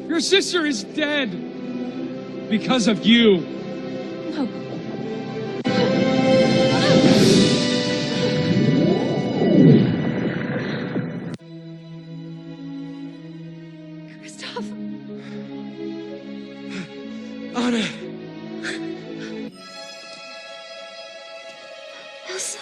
Your sister is dead because of you. No. Christoph. Anna. Elsa.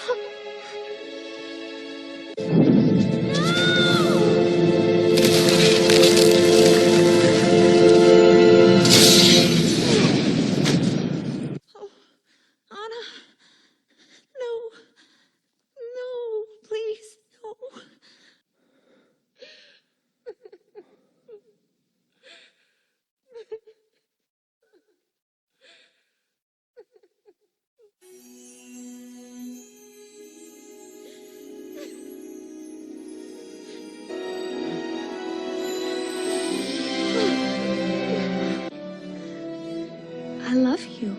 I love you.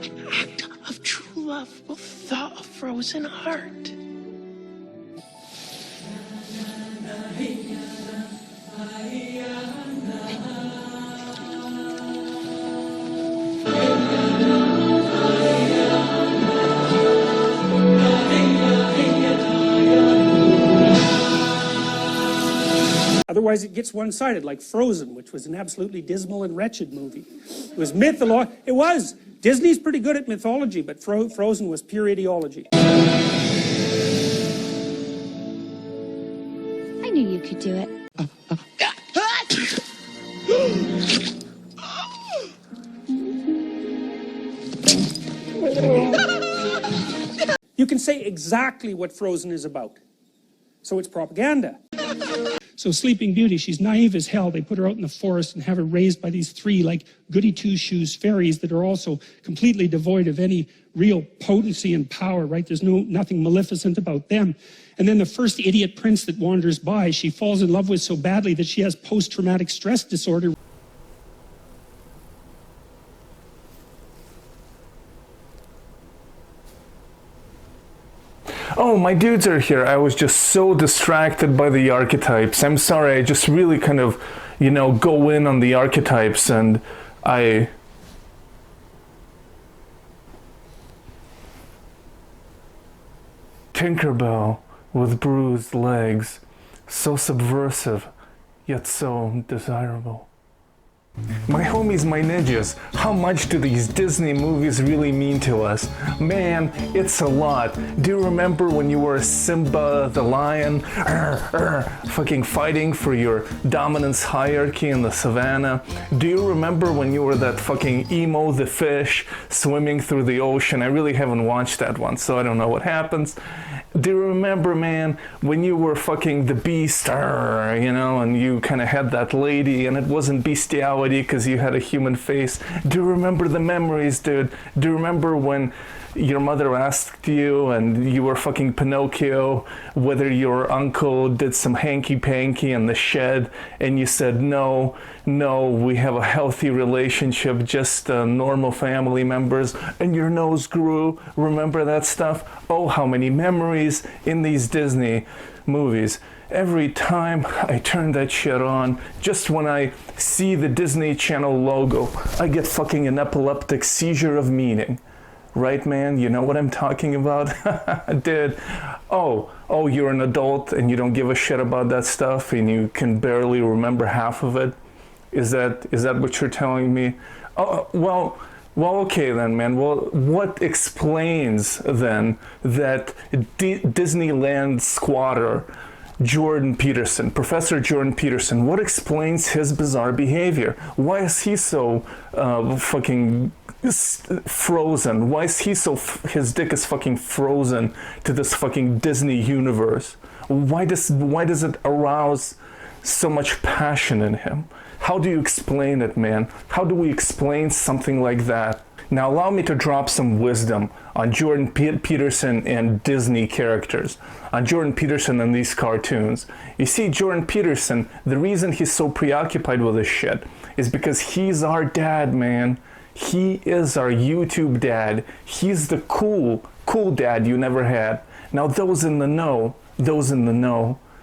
An act of true love will thaw a frozen heart. Otherwise, it gets one-sided, like Frozen, which was an absolutely dismal and wretched movie. It was mythology. It was. Disney's pretty good at mythology, but Frozen was pure ideology. I knew you could do it. You can say exactly what Frozen is about. So it's propaganda. So Sleeping Beauty, she's naive as hell. They put her out in the forest and have her raised by these three, like, goody two-shoes fairies that are also completely devoid of any real potency and power, right? There's nothing maleficent about them. And then the first idiot prince that wanders by, she falls in love with so badly that she has post-traumatic stress disorder. Oh, my dudes are here. I was just so distracted by the archetypes. I'm sorry, I just really kind of, you know, go in on the archetypes, and Tinkerbell with bruised legs, so subversive, yet so desirable. My homies, my ninjas, how much do these Disney movies really mean to us? Man, it's a lot. Do you remember when you were Simba the lion, fucking fighting for your dominance hierarchy in the savannah? Do you remember when you were that fucking emo the fish swimming through the ocean? I really haven't watched that one, so I don't know what happens. Do you remember, man, when you were fucking the beast, you know, and you kind of had that lady and it wasn't bestiality because you had a human face? Do you remember the memories, dude? Do you remember when your mother asked you and you were fucking Pinocchio whether your uncle did some hanky-panky in the shed and you said, no, we have a healthy relationship, just normal family members, and your nose grew? Remember that stuff? Oh, how many memories in these Disney movies. Every time I turn that shit on, just when I see the Disney Channel logo, I get fucking an epileptic seizure of meaning. Right, man? You know what I'm talking about? Dude. Oh, you're an adult and you don't give a shit about that stuff and you can barely remember half of it? Is that what you're telling me? Oh, well, okay then, man. Well, what explains then that Disneyland squatter Jordan Peterson, Professor Jordan Peterson, what explains his bizarre behavior? Why is he so fucking frozen? Why is he so, his dick is fucking frozen to this fucking Disney universe? Why does it arouse so much passion in him? How do you explain it, man? How do we explain something like that? Now allow me to drop some wisdom on Jordan Peterson and Disney characters, on Jordan Peterson and these cartoons. You see, Jordan Peterson, the reason he's so preoccupied with this shit is because he's our dad, man. He is our YouTube dad. He's the cool dad you never had. Now those in the know,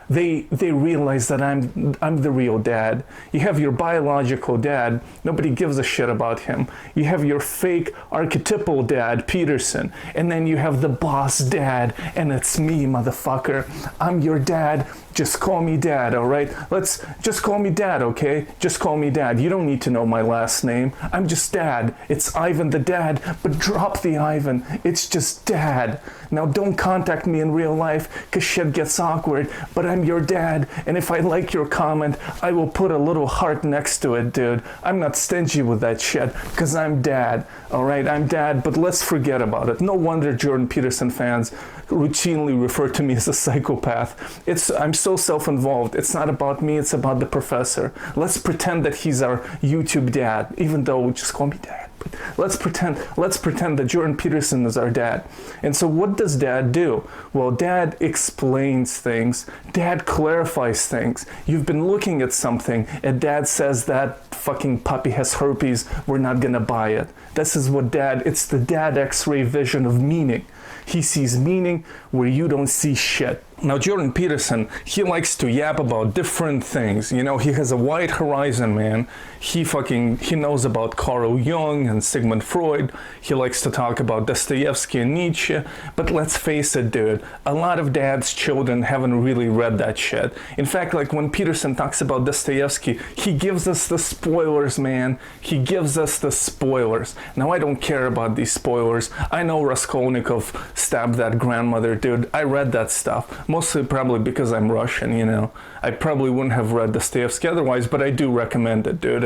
They realize that I'm the real dad. You have your biological dad, nobody gives a shit about him. You have your fake archetypal dad, Peterson, and then you have the boss dad, and it's me, motherfucker. I'm your dad. Just call me dad, all right? Let's just call me dad, okay? Just call me dad. You don't need to know my last name. I'm just dad. It's Ivan the dad, but drop the Ivan. It's just dad. Now don't contact me in real life because shit gets awkward, but I'm your dad, and if I like your comment, I will put a little heart next to it, dude. I'm not stingy with that shit because I'm dad, all right? I'm dad, but let's forget about it. No wonder Jordan Peterson fans routinely refer to me as a psychopath. I'm so self-involved. It's not about me, it's about the professor. Let's pretend that he's our YouTube dad, even though just call me dad. But let's pretend that Jordan Peterson is our dad. And so what does dad do? Well, dad explains things. Dad clarifies things. You've been looking at something and dad says that fucking puppy has herpes, we're not gonna buy it. This is what it's the dad X-ray vision of meaning. He sees meaning where you don't see shit. Now, Jordan Peterson, he likes to yap about different things. You know, he has a wide horizon, man. He knows about Carl Jung and Sigmund Freud. He likes to talk about Dostoevsky and Nietzsche. But let's face it, dude, a lot of dad's children haven't really read that shit. In fact, like when Peterson talks about Dostoevsky, he gives us the spoilers, man. He gives us the spoilers. Now, I don't care about these spoilers. I know Raskolnikov stabbed that grandmother, dude. I read that stuff. Mostly probably because I'm Russian, you know. I probably wouldn't have read Dostoevsky otherwise, but I do recommend it, dude.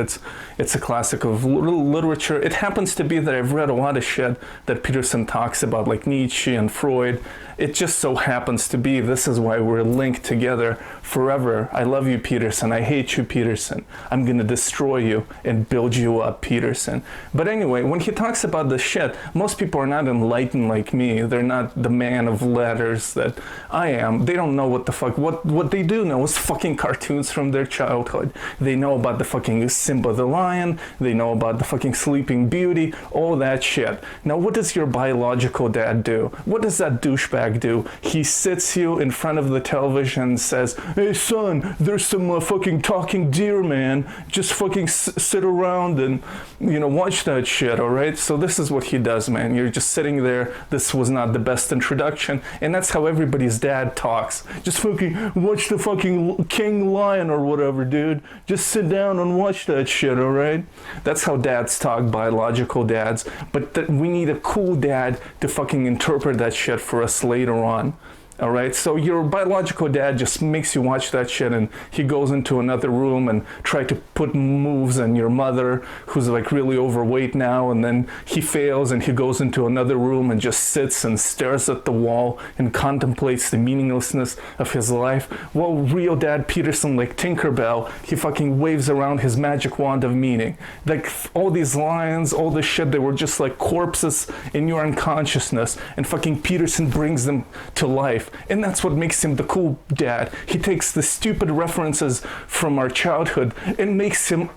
It's a classic of literature. It happens to be that I've read a lot of shit that Peterson talks about, like Nietzsche and Freud. It just so happens to be, this is why we're linked together forever. I love you, Peterson. I hate you, Peterson. I'm gonna destroy you and build you up, Peterson. But anyway, when he talks about this shit, most people are not enlightened like me. They're not the man of letters that I am. They don't know what the fuck. What they do know is fucking cartoons from their childhood. They know about the fucking Simba the Lion. They know about the fucking Sleeping Beauty. All that shit. Now, what does your biological dad do? What does that douchebag do? He sits you in front of the television and says, "Hey son, there's some fucking talking deer, man. Just fucking sit around and, you know, watch that shit, all right?" So this is what he does, man. You're just sitting there. This was not the best introduction, and that's how everybody's dad talks. Just fucking watch the fucking King Lion or whatever, dude. Just sit down and watch that shit, all right? That's how dads talk, biological dads. But we need a cool dad to fucking interpret that shit for us later on. All right, so your biological dad just makes you watch that shit, and he goes into another room and try to put moves on your mother, who's like really overweight now, and then he fails and he goes into another room and just sits and stares at the wall and contemplates the meaninglessness of his life. Well, real dad Peterson, like Tinkerbell, he fucking waves around his magic wand of meaning. Like all these lines, all this shit, they were just like corpses in your unconsciousness, and fucking Peterson brings them to life. And that's what makes him the cool dad. He takes the stupid references from our childhood and makes them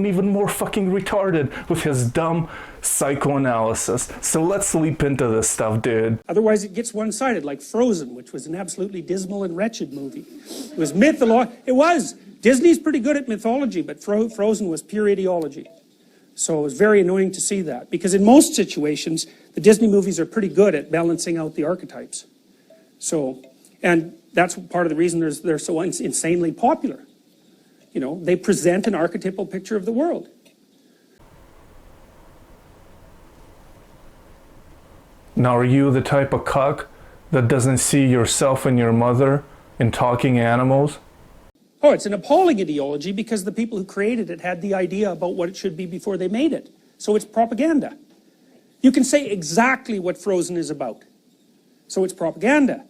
even more fucking retarded with his dumb psychoanalysis. So let's leap into this stuff, dude. Otherwise it gets one-sided, like Frozen, which was an absolutely dismal and wretched movie. It was mythology. It was. Disney's pretty good at mythology, but Frozen was pure ideology. So it was very annoying to see that, because in most situations, the Disney movies are pretty good at balancing out the archetypes. So, and that's part of the reason they're so insanely popular. You know, they present an archetypal picture of the world. Now, are you the type of cuck that doesn't see yourself and your mother in talking animals? Oh, it's an appalling ideology because the people who created it had the idea about what it should be before they made it. So it's propaganda. You can say exactly what Frozen is about. So it's propaganda.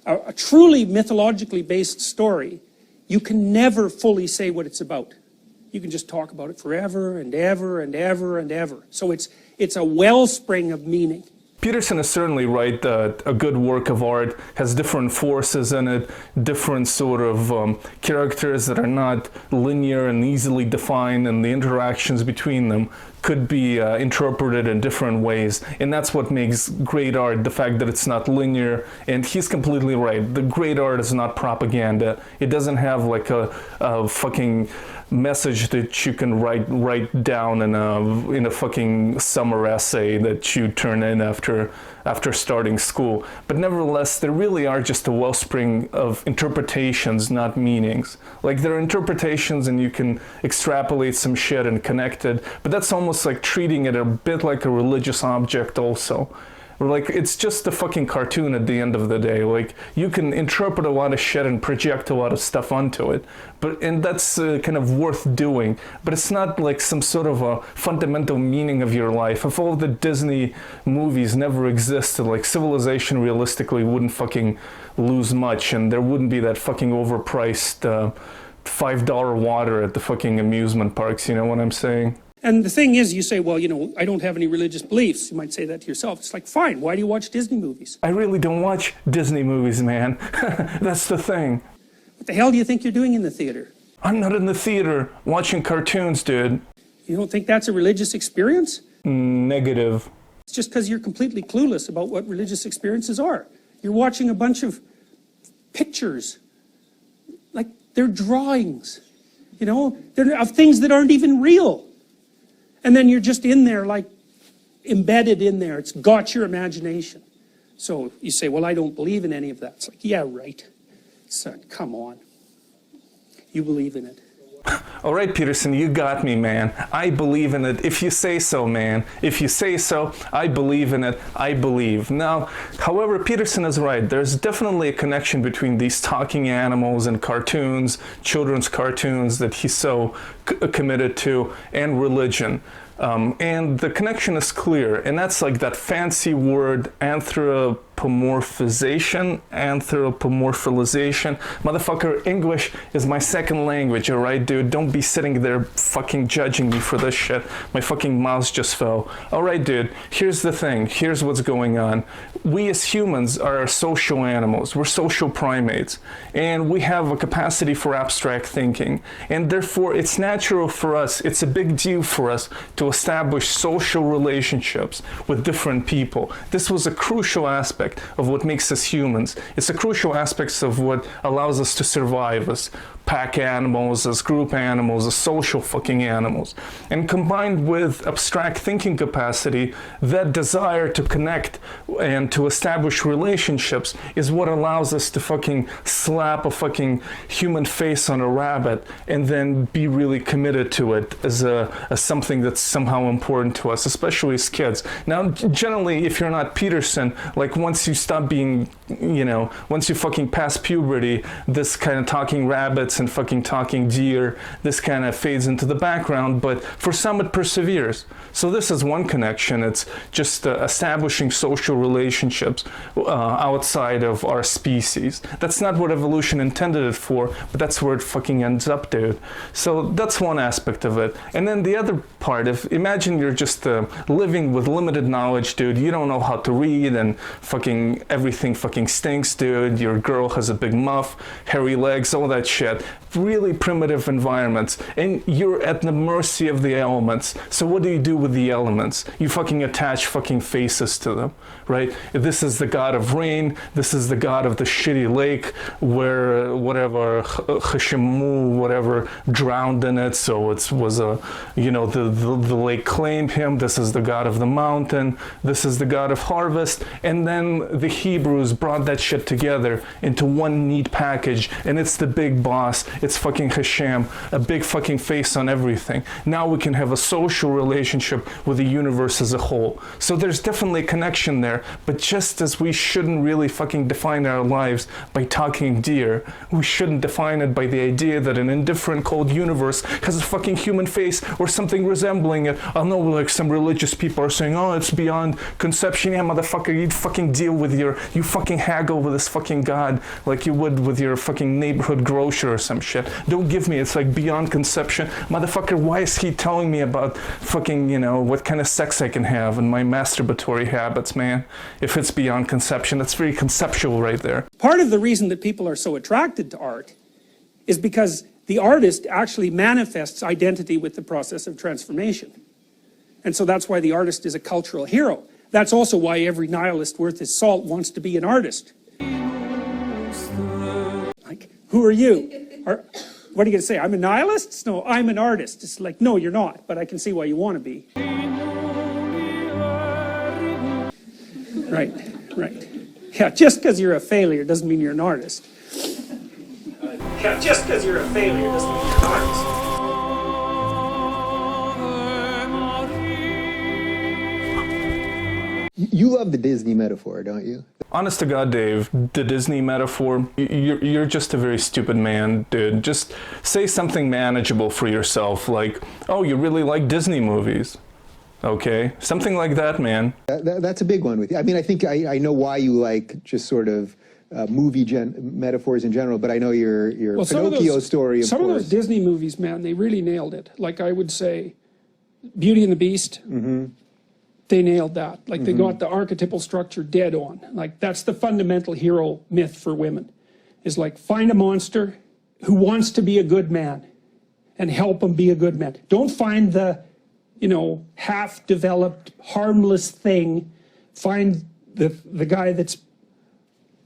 A truly mythologically based story, you can never fully say what it's about. You can just talk about it forever and ever and ever and ever. So it's a wellspring of meaning. Peterson is certainly right that a good work of art has different forces in it, different sort of characters that are not linear and easily defined, and the interactions between them could be interpreted in different ways, and that's what makes great art, the fact that it's not linear. And he's completely right. The great art is not propaganda. It doesn't have like a fucking message that you can write down in a fucking summer essay that you turn in after starting school. But nevertheless, they really are just a wellspring of interpretations, not meanings. Like, they're interpretations and you can extrapolate some shit and connect it, but that's almost like treating it a bit like a religious object also. Like, it's just a fucking cartoon at the end of the day. Like, you can interpret a lot of shit and project a lot of stuff onto it, and that's kind of worth doing. But it's not like some sort of a fundamental meaning of your life. If all the Disney movies never existed, like, civilization realistically wouldn't fucking lose much, and there wouldn't be that fucking overpriced $5 water at the fucking amusement parks, you know what I'm saying? And the thing is, you say, well, you know, I don't have any religious beliefs. You might say that to yourself. It's like, fine, why do you watch Disney movies? I really don't watch Disney movies, man. That's the thing. What the hell do you think you're doing in the theater? I'm not in the theater watching cartoons, dude. You don't think that's a religious experience? Negative. It's just because you're completely clueless about what religious experiences are. You're watching a bunch of pictures. Like, they're drawings, you know? They're of things that aren't even real. And then you're just in there, like, embedded in there. It's got your imagination. So you say, well, I don't believe in any of that. It's like, yeah, right. Son, come on. You believe in it. All right, Peterson, you got me, man. I believe in it. If you say so, man. If you say so, I believe in it. I believe. Now, however, Peterson is right. There's definitely a connection between these talking animals and cartoons, children's cartoons that he's so committed to, and religion. And the connection is clear, and that's like that fancy word anthropomorphization. Motherfucker, English is my second language, alright, dude? Don't be sitting there fucking judging me for this shit. My fucking mouse just fell. Alright, dude, here's the thing. Here's what's going on. We as humans are social animals. We're social primates. And we have a capacity for abstract thinking. And therefore, it's natural for us, it's a big deal for us to establish social relationships with different people. This was a crucial aspect of what makes us humans. It's a crucial aspect of what allows us to survive as pack animals, as group animals, as social fucking animals. And combined with abstract thinking capacity, that desire to connect and to establish relationships is what allows us to fucking slap a fucking human face on a rabbit and then be really committed to it as something that's somehow important to us, especially as kids. Now, generally, if you're not Peterson, like, once you stop being, you know, once you fucking pass puberty, this kind of talking rabbits and fucking talking deer, this kind of fades into the background, but for some it perseveres. So this is one connection. It's just establishing social relationships outside of our species. That's not what evolution intended it for, but that's where it fucking ends up, dude. So that's one aspect of it. And then the other part, imagine you're just living with limited knowledge, dude. You don't know how to read, and fucking everything fucking stinks, dude. Your girl has a big muff, hairy legs, all that shit. Really primitive environments, and you're at the mercy of the elements. So what do you do with the elements? You fucking attach fucking faces to them, right? This is the god of rain. This is the god of the shitty lake where whatever Hashimu, whatever, drowned in it. So it was a, you know, the lake claimed him. This is the god of the mountain. This is the god of harvest. And then the Hebrews brought that shit together into one neat package, and it's the big boss. It's fucking Hashem, a big fucking face on everything. Now we can have a social relationship with the universe as a whole. So there's definitely a connection there, but just as we shouldn't really fucking define our lives by talking deer, we shouldn't define it by the idea that an indifferent cold universe has a fucking human face or something resembling it. I know, like, some religious people are saying, oh, it's beyond conception. Yeah, motherfucker, you fucking deal with you fucking haggle with this fucking god like you would with your fucking neighborhood grocer or some shit. Don't give me, it's like beyond conception. Motherfucker, why is he telling me about fucking, you know, what kind of sex I can have and my masturbatory habits, man? If it's beyond conception, that's very conceptual right there. Part of the reason that people are so attracted to art is because the artist actually manifests identity with the process of transformation. And so that's why the artist is a cultural hero. That's also why every nihilist worth his salt wants to be an artist. Like, who are you? What are you going to say? I'm a nihilist? No, I'm an artist. It's like, no, you're not, but I can see why you want to be. Right, right. Yeah, just because you're a failure doesn't mean you're an artist. Yeah, just because you're a failure doesn't mean you're an artist. You love the Disney metaphor, don't you? Honest to God, Dave, the Disney metaphor, you're just a very stupid man, dude. Just say something manageable for yourself, like, oh, you really like Disney movies. Okay? Something like that, man. That's a big one with you. I mean, I think I know why you like just sort of movie metaphors in general, but I know your Pinocchio story, of course. Some of those Disney movies, man, they really nailed it. Like, I would say, Beauty and the Beast. Mm-hmm. They nailed that. Like, they got the archetypal structure dead on. Like, that's the fundamental hero myth for women, is like, find a monster who wants to be a good man and help him be a good man. Don't find the, you know, half-developed, harmless thing. Find the guy that's,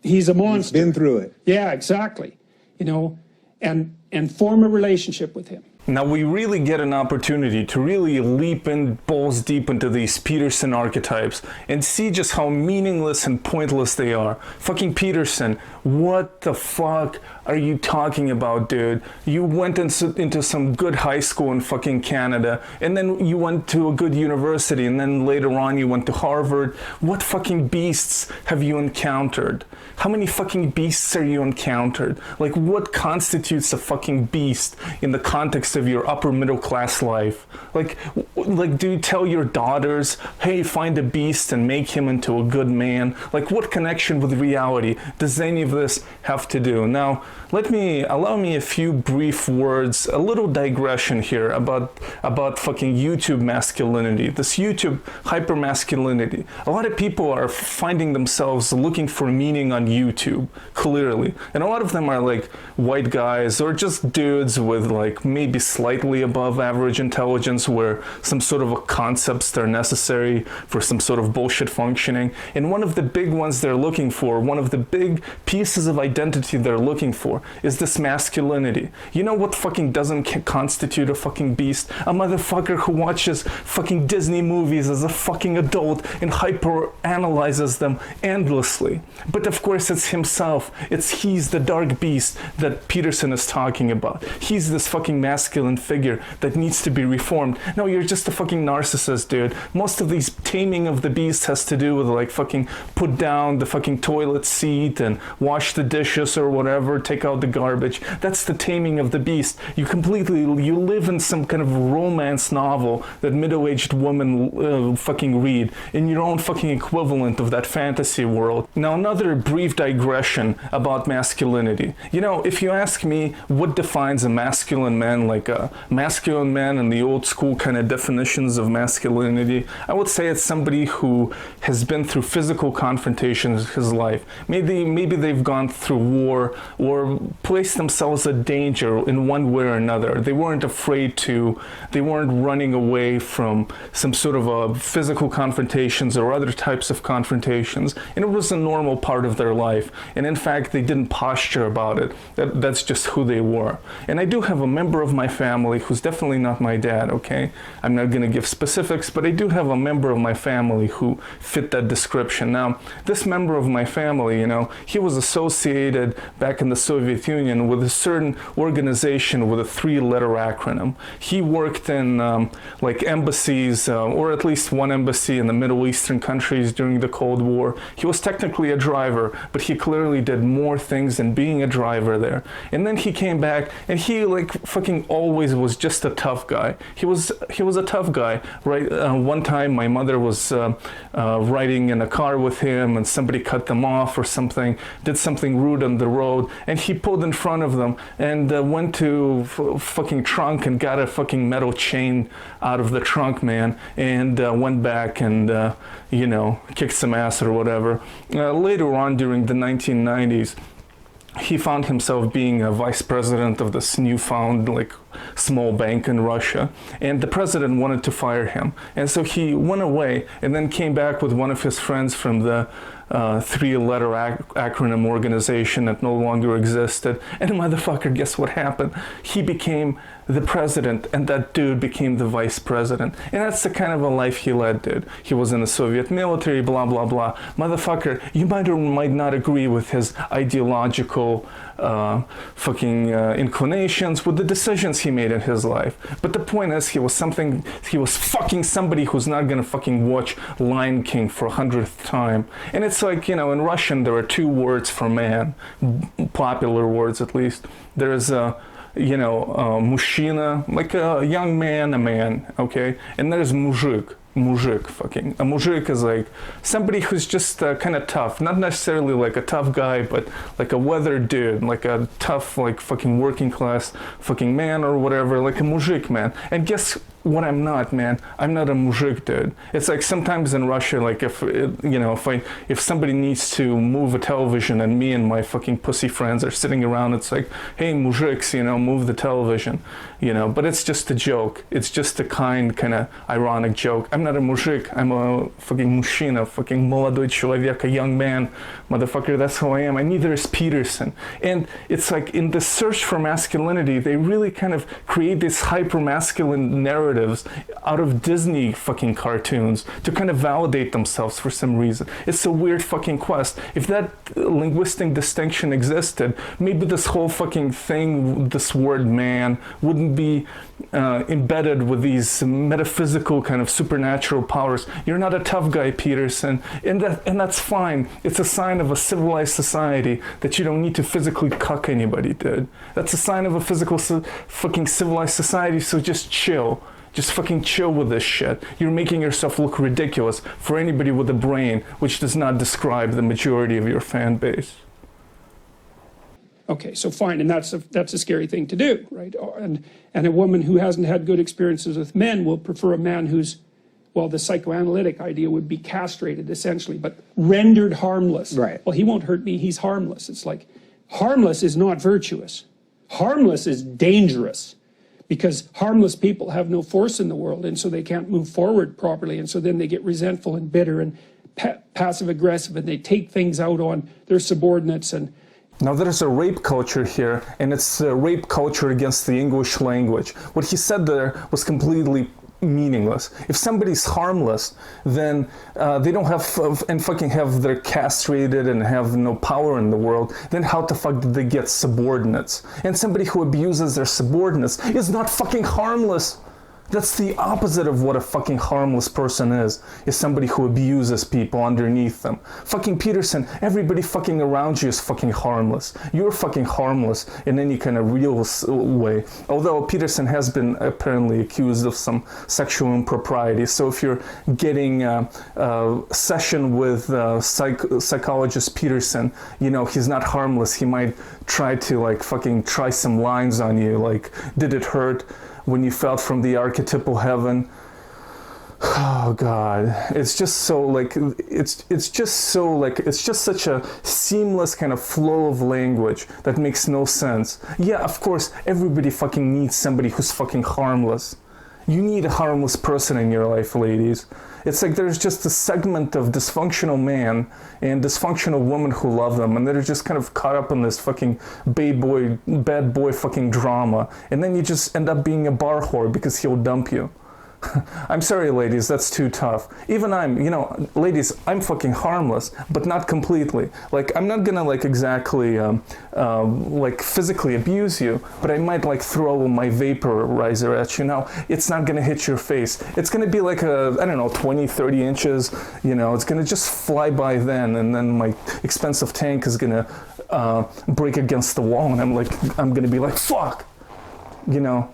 he's a monster. He's been through it. Yeah, exactly. You know, and form a relationship with him. Now we really get an opportunity to really leap in balls deep into these Peterson archetypes and see just how meaningless and pointless they are. Fucking Peterson, what the fuck are you talking about, dude? You went into some good high school in fucking Canada, and then you went to a good university, and then later on you went to Harvard. What fucking beasts have you encountered? How many fucking beasts are you encountered? Like, what constitutes a fucking beast in the context of your upper middle class life? Like, do you tell your daughters, hey, find a beast and make him into a good man? Like, what connection with reality does any of this have to do? Now, allow me a few brief words, a little digression here about fucking YouTube masculinity, this YouTube hypermasculinity. A lot of people are finding themselves looking for meaning on YouTube, clearly. And a lot of them are like white guys or just dudes with like maybe slightly above average intelligence where some sort of concepts are necessary for some sort of bullshit functioning. And one of the big ones they're looking for, one of the big pieces of identity they're looking for is this masculinity. You know what fucking doesn't constitute a fucking beast? A motherfucker who watches fucking Disney movies as a fucking adult and hyper analyzes them endlessly. But of course it's himself. He's the dark beast that Peterson is talking about. He's this fucking masculine figure that needs to be reformed. No, you're just a fucking narcissist, dude. Most of these taming of the beast has to do with like fucking put down the fucking toilet seat and wash the dishes or whatever, take out the garbage. That's the taming of the beast. You live in some kind of romance novel that middle-aged women fucking read in your own fucking equivalent of that fantasy world. Now, another brief digression about masculinity. You know, if you ask me what defines a masculine man, like a masculine man in the old school kind of definitions of masculinity, I would say it's somebody who has been through physical confrontations in his life. Maybe they've gone through war or placed themselves in danger in one way or another. They weren't they weren't running away from some sort of physical confrontations or other types of confrontations, and it was a normal part of their life. And in fact, they didn't posture about it. That's just who they were. And I do have a member of my family who's definitely not my dad, okay? I'm not going to give specifics, but I do have a member of my family who fit that description. Now, this member of my family, you know, he was associated back in the Soviet Union with a certain organization with a 3-letter acronym. He worked in like embassies, or at least one embassy in the Middle Eastern countries during the Cold War. He was technically a driver, but he clearly did more things than being a driver there. And then he came back, and he like fucking always was just a tough guy. He was a tough guy, right? One time my mother was riding in a car with him, and somebody cut them off or something, did something rude on the road, and he pulled in front of them and went to fucking trunk and got a fucking metal chain out of the trunk, man, and went back and you know, kicked some ass or whatever. Later on during the 1990s, he found himself being a vice president of this newfound like small bank in Russia, and the president wanted to fire him, and so he went away and then came back with one of his friends from the three-letter acronym organization that no longer existed, and motherfucker, guess what happened? He became the president, and that dude became the vice president. And that's the kind of a life he led, dude. He was in the Soviet military, blah, blah, blah. Motherfucker, you might or might not agree with his ideological inclinations, with the decisions he made in his life. But the point is, he was fucking somebody who's not gonna fucking watch Lion King for 100th time. And it's like, you know, in Russian, there are two words for man, popular words at least. There's mужчина, like a young man, a man, okay? And there's mужик, fucking. A mужик is like somebody who's just kind of tough, not necessarily like a tough guy, but like a weathered dude, like a tough, like fucking working class fucking man or whatever, like a mужик, man. And guess what I'm not, man? I'm not a mужик, dude. It's like sometimes in Russia, like if somebody needs to move a television and me and my fucking pussy friends are sitting around, it's like, hey, mužiks, you know, move the television, you know. But it's just a joke. It's just a kind of ironic joke. I'm not a mужик. I'm a fucking mужчина, fucking молодой человек, a young man, motherfucker. That's who I am. And neither is Peterson. And it's like in the search for masculinity, they really kind of create these hyper-masculine narratives out of Disney fucking cartoons to kind of validate themselves for some reason. It's a weird fucking quest. If that linguistic distinction existed, maybe this whole fucking thing, this word man, wouldn't be embedded with these metaphysical kind of supernatural powers. You're not a tough guy, Peterson, and that's fine. It's a sign of a civilized society that you don't need to physically cuck anybody, dude. That's a sign of a fucking civilized society, so just chill. Just fucking chill with this shit. You're making yourself look ridiculous for anybody with a brain, which does not describe the majority of your fan base. Okay, so fine, and that's a scary thing to do, right? And a woman who hasn't had good experiences with men will prefer a man who's, well, the psychoanalytic idea would be castrated essentially, but rendered harmless. Right. Well, he won't hurt me, he's harmless. It's like, harmless is not virtuous. Harmless is dangerous. Because harmless people have no force in the world, and so they can't move forward properly, and so then they get resentful and bitter and passive-aggressive, and they take things out on their subordinates. And now there's a rape culture here, and it's a rape culture against the English language. What he said there was completely meaningless. If somebody's harmless, then they don't have and fucking have they're castrated and have no power in the world, then how the fuck did they get subordinates? And somebody who abuses their subordinates is not fucking harmless. That's the opposite of what a fucking harmless person is somebody who abuses people underneath them. Fucking Peterson, everybody fucking around you is fucking harmless. You're fucking harmless in any kind of real way. Although Peterson has been apparently accused of some sexual impropriety. So if you're getting a session with psychologist Peterson, you know, he's not harmless. He might try to like fucking try some lines on you, like, did it hurt when you felt from the archetypal heaven? Oh God, it's just so like, it's just such a seamless kind of flow of language that makes no sense. Yeah, of course, everybody fucking needs somebody who's fucking harmless. You need a harmless person in your life, ladies. It's like there's just a segment of dysfunctional man and dysfunctional woman who love them, and they're just kind of caught up in this fucking bad boy fucking drama, and then you just end up being a bar whore because he'll dump you. I'm sorry, ladies, that's too tough. Even ladies, I'm fucking harmless, but not completely. Like, I'm not gonna like exactly like physically abuse you, but I might like throw my vaporizer at you. Now, it's not gonna hit your face. It's gonna be like I don't know, 20, 30 inches, you know, it's gonna just fly by then, and then my expensive tank is gonna break against the wall, and I'm gonna be like, fuck, you know.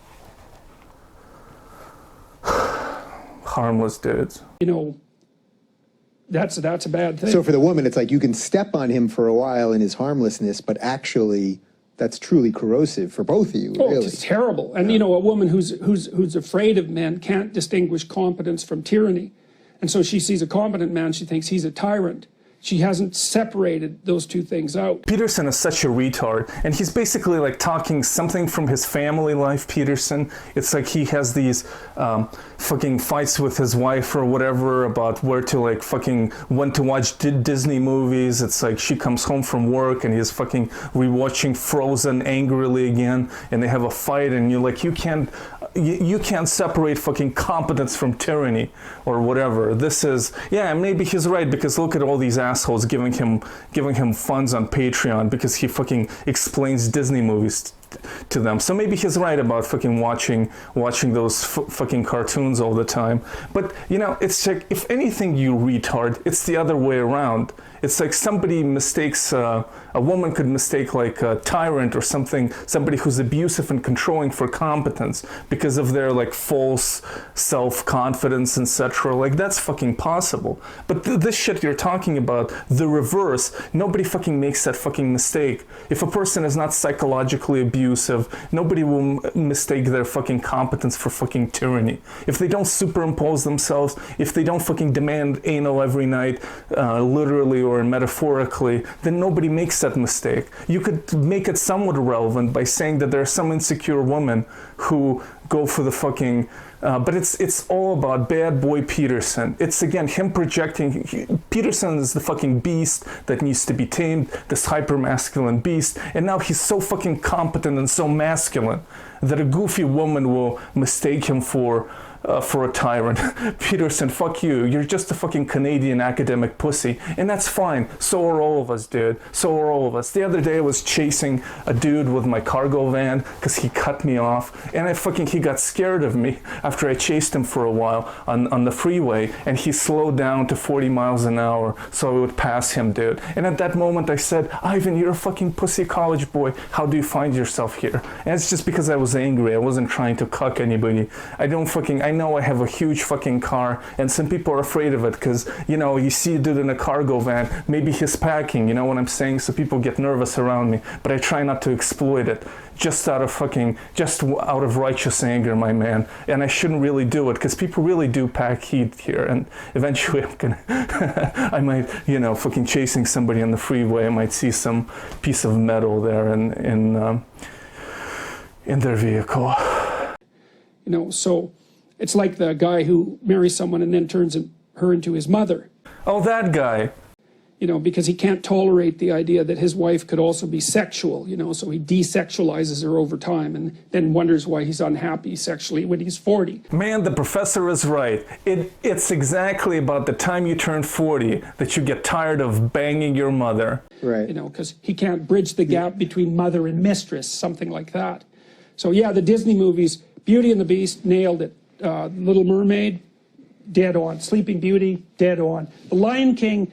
Harmless dudes. You know, that's a bad thing. So for the woman, it's like you can step on him for a while in his harmlessness, but actually that's truly corrosive for both of you, really. It's terrible. And, you know, a woman who's afraid of men can't distinguish competence from tyranny. And so she sees a competent man, she thinks he's a tyrant. She hasn't separated those two things out. Peterson is such a retard, and he's basically like talking something from his family life, Peterson. It's like he has these fucking fights with his wife or whatever about where to like fucking when to watch Disney movies. It's like she comes home from work and he's fucking rewatching Frozen angrily again, and they have a fight, and you're like, you can't separate fucking competence from tyranny or whatever. This is, yeah, maybe he's right, because look at all these assholes giving him funds on Patreon because he fucking explains Disney movies to them. So maybe he's right about fucking watching those fucking cartoons all the time. But you know, it's like, if anything, you retard, it's the other way around. It's like somebody mistakes, a woman could mistake like a tyrant or somebody who's abusive and controlling for competence because of their like false self-confidence, etc. Like that's fucking possible. But this shit you're talking about, the reverse, nobody fucking makes that fucking mistake. If a person is not psychologically abusive, nobody will mistake their fucking competence for fucking tyranny. If they don't superimpose themselves, if they don't fucking demand anal every night, literally or metaphorically, then nobody makes that mistake. You could make it somewhat relevant by saying that there are some insecure women who go for the fucking but it's all about bad boy Peterson. It's again him projecting. Peterson is the fucking beast that needs to be tamed, this hyper masculine beast, and now he's so fucking competent and so masculine that a goofy woman will mistake him for a tyrant. Peterson, fuck you. You're just a fucking Canadian academic pussy. And that's fine. So are all of us, dude. So are all of us. The other day I was chasing a dude with my cargo van because he cut me off. And he got scared of me after I chased him for a while on the freeway. And he slowed down to 40 miles an hour so I would pass him, dude. And at that moment I said, Ivan, you're a fucking pussy college boy. How do you find yourself here? And it's just because I was angry. I wasn't trying to cuck anybody. I know I have a huge fucking car, and some people are afraid of it because, you know, you see a dude in a cargo van, maybe he's packing, you know what I'm saying? So people get nervous around me, but I try not to exploit it just out of righteous anger, my man. And I shouldn't really do it because people really do pack heat here, and eventually I might, you know, fucking chasing somebody on the freeway, I might see some piece of metal there in their vehicle. You know, so it's like the guy who marries someone and then turns her into his mother. Oh, that guy. You know, because he can't tolerate the idea that his wife could also be sexual, you know, so he desexualizes her over time and then wonders why he's unhappy sexually when he's 40. Man, the professor is right. It's exactly about the time you turn 40 that you get tired of banging your mother. Right. You know, because he can't bridge the gap between mother and mistress, something like that. So yeah, the Disney movies, Beauty and the Beast, nailed it. Little Mermaid, dead on. Sleeping Beauty, dead on. The Lion King,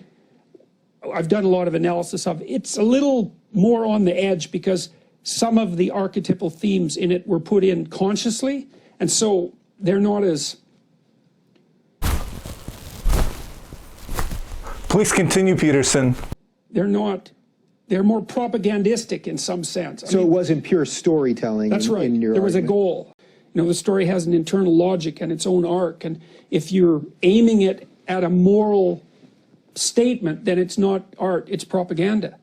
I've done a lot of analysis of. It's a little more on the edge because some of the archetypal themes in it were put in consciously, and so they're not as... Please continue, Peterson. They're more propagandistic in some sense. So it wasn't pure storytelling. That's right. In your there was a goal. You know, the story has an internal logic and its own arc, and if you're aiming it at a moral statement, then it's not art, it's propaganda,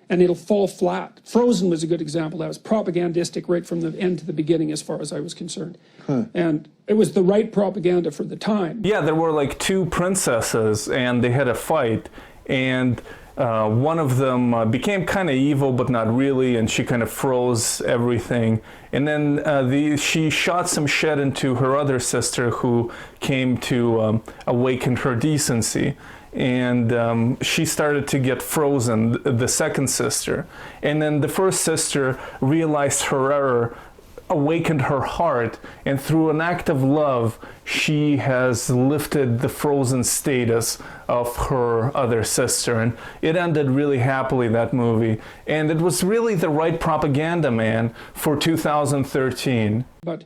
and it'll fall flat. Frozen was a good example. That was propagandistic right from the end to the beginning as far as I was concerned. And it was the right propaganda for the time. Yeah, there were like two princesses and they had a fight, and one of them became kind of evil, but not really, and she kind of froze everything. And then she shot some shit into her other sister, who came to awaken her decency. And she started to get frozen, the second sister. And then the first sister realized her error, awakened her heart, and through an act of love, she has lifted the frozen status of her other sister. And it ended really happily, that movie. And it was really the right propaganda, man, for 2013. But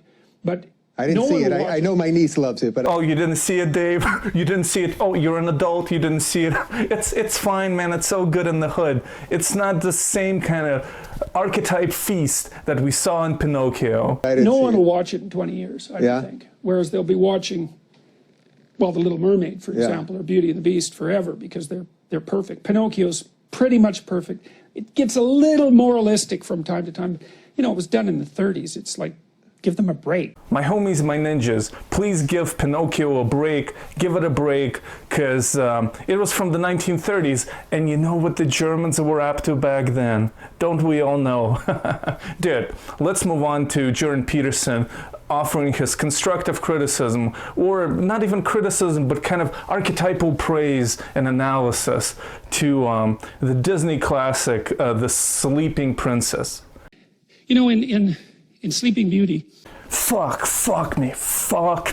I didn't see it. I know my niece loves it, but... Oh, you didn't see it, Dave? You didn't see it? Oh, you're an adult, you didn't see it? It's fine, man. It's so good in the hood. It's not the same kind of archetype feast that we saw in Pinocchio. No one will watch it in 20 years, I don't think. Whereas they'll be watching, well, The Little Mermaid, for example, or Beauty and the Beast forever, because they're they're perfect. Pinocchio's pretty much perfect. It gets a little moralistic from time to time. You know, it was done in the 30s. It's like, give them a break. My homies, my ninjas, please give Pinocchio a break. Give it a break, because it was from the 1930s, and you know what the Germans were up to back then. Don't we all know? Dude, let's move on to Jordan Peterson offering his constructive criticism, or not even criticism, but kind of archetypal praise and analysis to the Disney classic, The Sleeping Princess. You know, in Sleeping Beauty. Fuck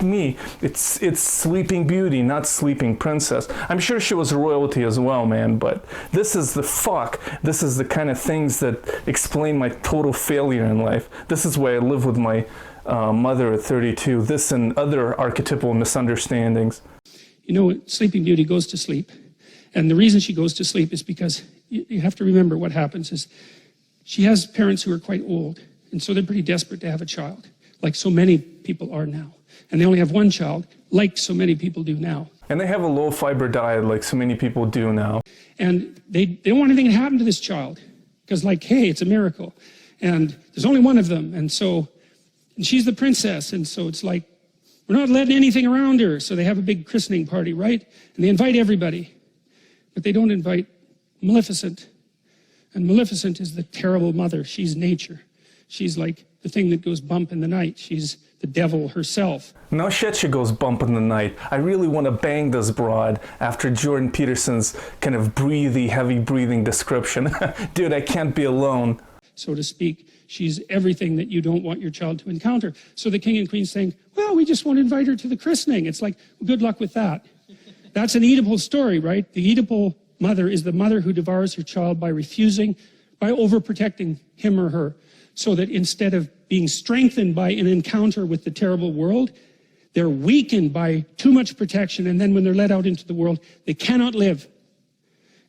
me. It's Sleeping Beauty, not Sleeping Princess. I'm sure she was royalty as well, man, but this is the fuck. This is the kind of things that explain my total failure in life. This is why I live with my mother at 32. This and other archetypal misunderstandings. You know, Sleeping Beauty goes to sleep. And the reason she goes to sleep is because you have to remember what happens is she has parents who are quite old. And so they're pretty desperate to have a child, like so many people are now. And they only have one child, like so many people do now. And they have a low-fiber diet, like so many people do now. And they don't want anything to happen to this child, because like, hey, it's a miracle. And there's only one of them, and she's the princess, and so it's like, we're not letting anything around her. So they have a big christening party, right? And they invite everybody, but they don't invite Maleficent. And Maleficent is the terrible mother. She's nature. She's like the thing that goes bump in the night. She's the devil herself. No shit, she goes bump in the night. I really want to bang this broad after Jordan Peterson's kind of breathy, heavy breathing description. Dude, I can't be alone. So to speak, she's everything that you don't want your child to encounter. So the king and queen's saying, well, we just want to invite her to the christening. It's like, well, good luck with that. That's an Oedipal story, right? The Oedipal mother is the mother who devours her child by refusing, by overprotecting him or her. So that instead of being strengthened by an encounter with the terrible world, they're weakened by too much protection, and then when they're let out into the world, they cannot live.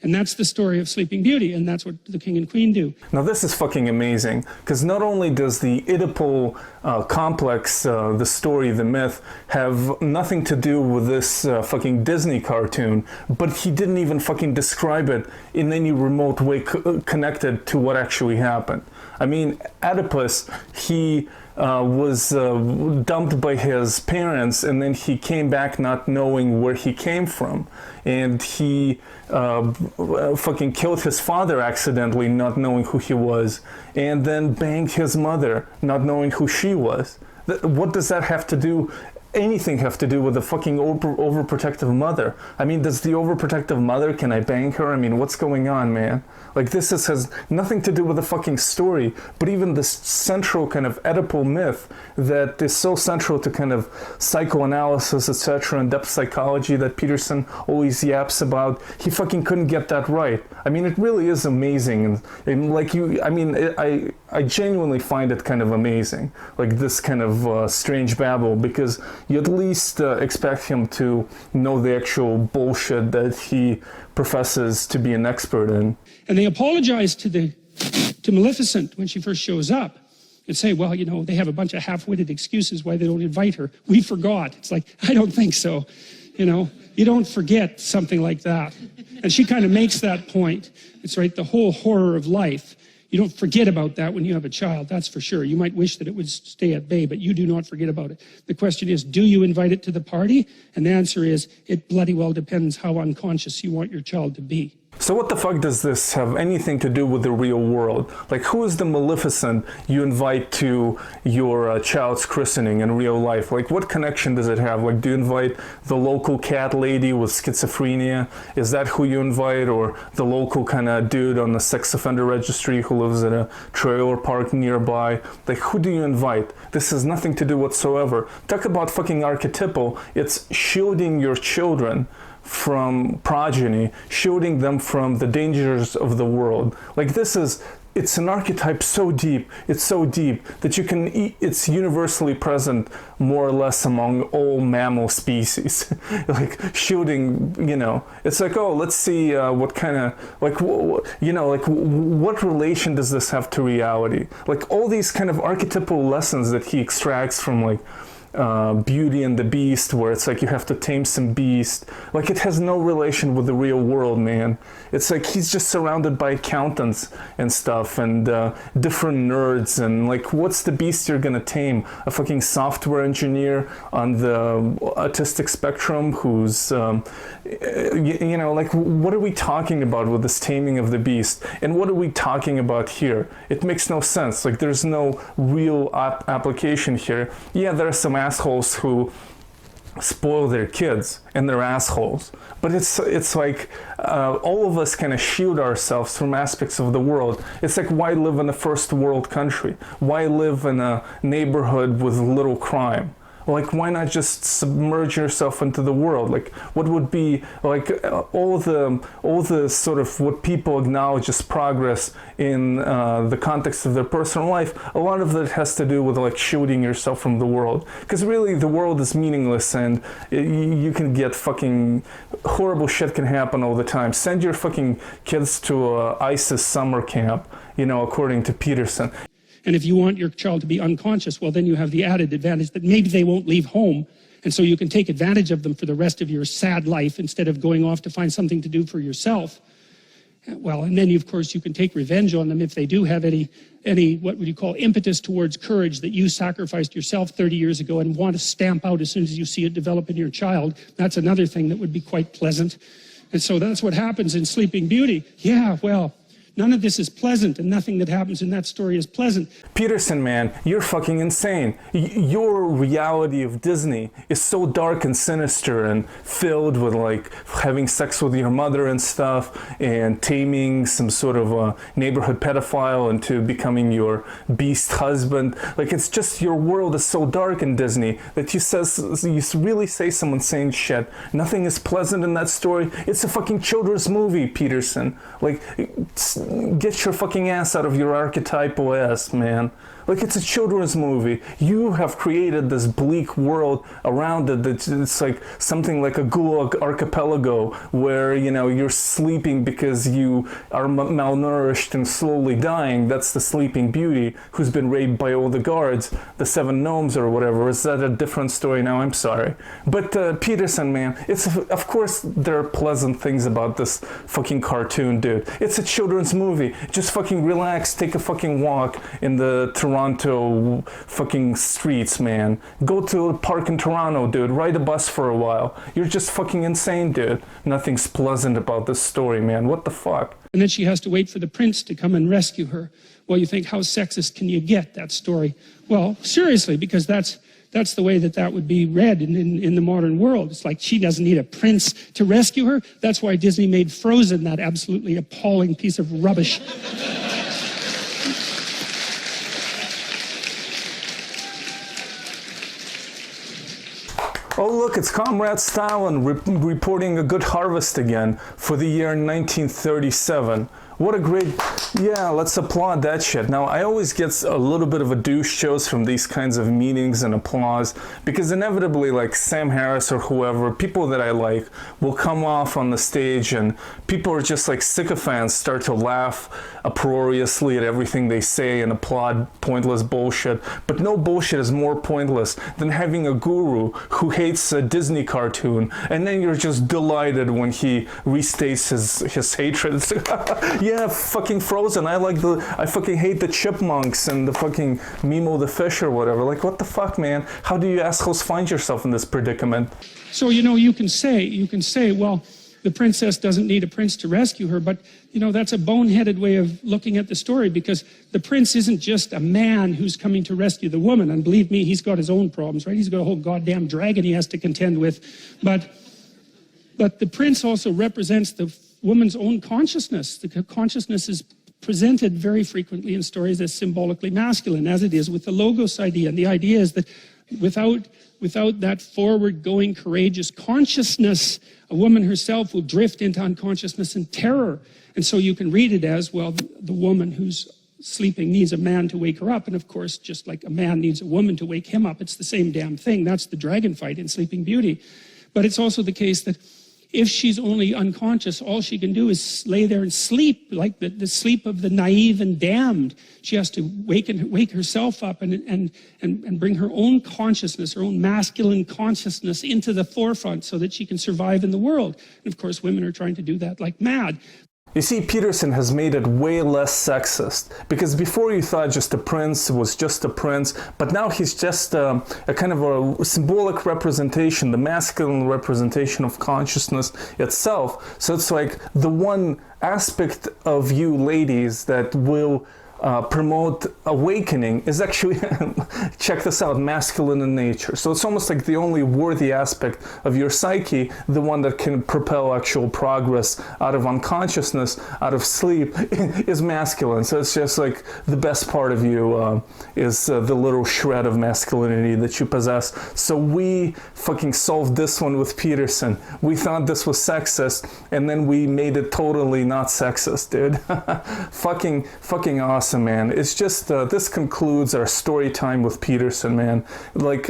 And that's the story of Sleeping Beauty, and that's what the king and queen do. Now this is fucking amazing, because not only does the Oedipal complex, the story, the myth, have nothing to do with this fucking Disney cartoon, but he didn't even fucking describe it in any remote way connected to what actually happened. I mean, Oedipus, he was dumped by his parents, and then he came back not knowing where he came from. And he fucking killed his father accidentally, not knowing who he was, and then banged his mother, not knowing who she was. What does that have to do? Anything have to do with the fucking overprotective mother? I mean, does the overprotective mother, can I bang her? I mean, what's going on, man? Like, this has nothing to do with the fucking story, but even this central kind of Oedipal myth that is so central to kind of psychoanalysis, etc., and depth psychology that Peterson always yaps about, he fucking couldn't get that right. I mean, it really is amazing. And like you, I mean, I genuinely find it kind of amazing, like this kind of strange babble, because you at least expect him to know the actual bullshit that he professes to be an expert in. And they apologize to Maleficent when she first shows up and say, well, you know, they have a bunch of half-witted excuses why they don't invite her. We forgot. It's like, I don't think so. You know, you don't forget something like that. And she kind of makes that point. It's right, the whole horror of life. You don't forget about that when you have a child, that's for sure. You might wish that it would stay at bay, but you do not forget about it. The question is, do you invite it to the party? And the answer is, it bloody well depends how unconscious you want your child to be. So what the fuck does this have anything to do with the real world? Like, who is the Maleficent you invite to your child's christening in real life? Like, what connection does it have? Like, do you invite the local cat lady with schizophrenia? Is that who you invite? Or the local kind of dude on the sex offender registry who lives at a trailer park nearby? Like, who do you invite? This has nothing to do whatsoever. Talk about fucking archetypal. It's shielding your children from progeny, shielding them from the dangers of the world. Like, this is, it's an archetype so deep, it's so deep that you can it's universally present more or less among all mammal species. Like, shielding, you know, it's like, oh, let's see what kind of, like, you know, like, what relation does this have to reality? Like, all these kind of archetypal lessons that he extracts from, like, Beauty and the Beast, where it's like you have to tame some beast. Like, it has no relation with the real world, man. It's like he's just surrounded by accountants and stuff, and different nerds, and like, what's the beast you're gonna tame? A fucking software engineer on the autistic spectrum who's, you know, like, what are we talking about with this taming of the beast? And what are we talking about here? It makes no sense. Like, there's no real application here. Yeah, there are some assholes who spoil their kids, and they're assholes, but it's like all of us kind of shield ourselves from aspects of the world. It's like, why live in a first world country? Why live in a neighborhood with little crime? Like, why not just submerge yourself into the world? Like, what would be like all the sort of what people acknowledge as progress in the context of their personal life? A lot of it has to do with like shielding yourself from the world, because really the world is meaningless, and you can get fucking horrible shit can happen all the time. Send your fucking kids to ISIS summer camp, you know, according to Peterson. And if you want your child to be unconscious, well, then you have the added advantage that maybe they won't leave home. And so you can take advantage of them for the rest of your sad life instead of going off to find something to do for yourself. Well, and then, of course, you can take revenge on them if they do have any what would you call, impetus towards courage that you sacrificed yourself 30 years ago and want to stamp out as soon as you see it develop in your child. That's another thing that would be quite pleasant. And so that's what happens in Sleeping Beauty. Yeah, well, none of this is pleasant, and nothing that happens in that story is pleasant. Peterson, man, you're fucking insane. Your reality of Disney is so dark and sinister and filled with like having sex with your mother and stuff, and taming some sort of a neighborhood pedophile into becoming your beast husband. Like, it's just, your world is so dark in Disney that you really say some insane shit. Nothing is pleasant in that story. It's a fucking children's movie, Peterson. Like, get your fucking ass out of your archetypal ass, man. Like, it's a children's movie. You have created this bleak world around it it's like something like a Gulag archipelago where, you know, you're sleeping because you are malnourished and slowly dying. That's the Sleeping Beauty who's been raped by all the guards, the 7 gnomes or whatever. Is that a different story now? I'm sorry. But Peterson, man, of course there are pleasant things about this fucking cartoon, dude. It's a children's movie. Just fucking relax, take a fucking walk in the Toronto fucking streets, man. Go to a park in Toronto, dude. Ride a bus for a while. You're just fucking insane, dude. Nothing's pleasant about this story, man. What the fuck? And then she has to wait for the prince to come and rescue her. Well, you think, how sexist can you get, that story? Well, seriously, because that's the way that would be read in the modern world. It's like she doesn't need a prince to rescue her. That's why Disney made Frozen that absolutely appalling piece of rubbish. Oh look, it's Comrade Stalin reporting a good harvest again for the year 1937. What a great, yeah, let's applaud that shit. Now, I always get a little bit of a douche shows from these kinds of meetings and applause, because inevitably, like Sam Harris or whoever, people that I like, will come off on the stage and people are just like sycophants, start to laugh uproariously at everything they say and applaud pointless bullshit. But no bullshit is more pointless than having a guru who hates a Disney cartoon, and then you're just delighted when he restates his hatred. It's like, yeah, fucking Frozen. I fucking hate the chipmunks and the fucking Mimo the fish or whatever. Like, what the fuck, man? How do you assholes find yourself in this predicament? So, you know, you can say, well, the princess doesn't need a prince to rescue her, but, you know, that's a boneheaded way of looking at the story, because the prince isn't just a man who's coming to rescue the woman, and believe me, he's got his own problems, right? He's got a whole goddamn dragon he has to contend with, but the prince also represents the woman's own consciousness. The consciousness is presented very frequently in stories as symbolically masculine, as it is with the logos idea, and the idea is that without that forward-going, courageous consciousness, a woman herself will drift into unconsciousness and terror. And so you can read it as, well, the woman who's sleeping needs a man to wake her up. And of course, just like a man needs a woman to wake him up, it's the same damn thing. That's the dragon fight in Sleeping Beauty. But it's also the case that if she's only unconscious, all she can do is lay there and sleep, like the sleep of the naive and damned. She has to wake herself up and bring her own consciousness, her own masculine consciousness into the forefront so that she can survive in the world. And of course, women are trying to do that like mad. You see, Peterson has made it way less sexist, because before you thought just a prince was just a prince, but now he's just a kind of a symbolic representation, the masculine representation of consciousness itself. So it's like the one aspect of you ladies that will promote awakening is actually, check this out, masculine in nature. So it's almost like the only worthy aspect of your psyche, the one that can propel actual progress out of unconsciousness, out of sleep, is masculine. So it's just like the best part of you is the little shred of masculinity that you possess. So we fucking solved this one with Peterson. We thought this was sexist, and then we made it totally not sexist, dude. fucking awesome. Man, it's just this concludes our story time with Peterson, man. Like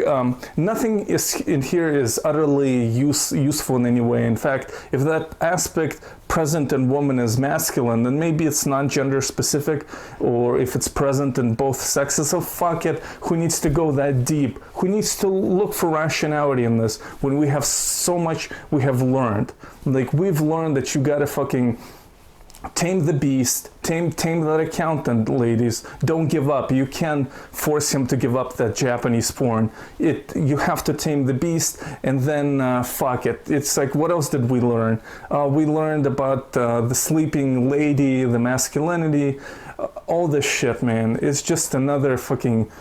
nothing is in here is utterly useful in any way. In fact, if that aspect present in woman is masculine, then maybe it's not gender specific, or if it's present in both sexes, so fuck it. Who needs to go that deep? Who needs to look for rationality in this when we have so much we have learned? Like, we've learned that you gotta fucking tame the beast, tame that accountant, ladies. Don't give up. You can't force him to give up that Japanese porn. You have to tame the beast, and then fuck it. It's like, what else did we learn? We learned about the sleeping lady, the masculinity, all this shit, man. It's just another fucking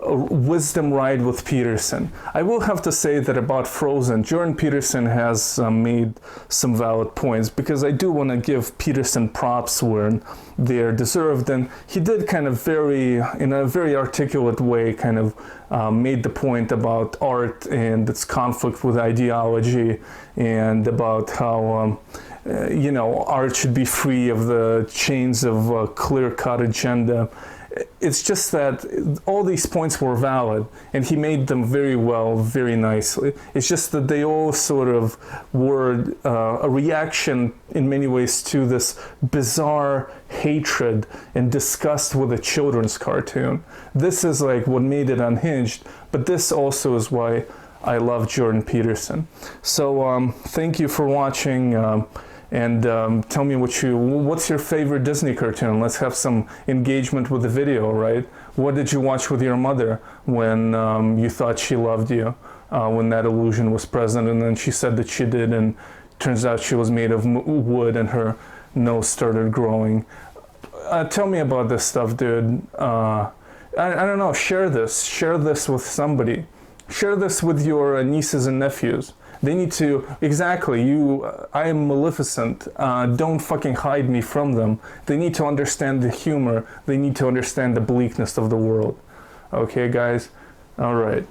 wisdom ride with Peterson. I will have to say that about Frozen, Jordan Peterson has made some valid points, because I do want to give Peterson props where they're deserved, and he did kind of in a very articulate way, kind of made the point about art and its conflict with ideology, and about how you know, art should be free of the chains of clear-cut agenda. It's just that all these points were valid, and he made them very well, very nicely. It's just that they all sort of were a reaction in many ways to this bizarre hatred and disgust with a children's cartoon. This is like what made it unhinged, but this also is why I love Jordan Peterson. So thank you for watching. And tell me what's your favorite Disney cartoon? Let's have some engagement with the video, right? What did you watch with your mother when you thought she loved you, when that illusion was present, and then she said that she did, and turns out she was made of wood and her nose started growing? Tell me about this stuff, dude. I don't know, share this with somebody. Share this with your nieces and nephews. They need to, exactly, I am Maleficent, don't fucking hide me from them. They need to understand the humor, they need to understand the bleakness of the world. Okay, guys? All right.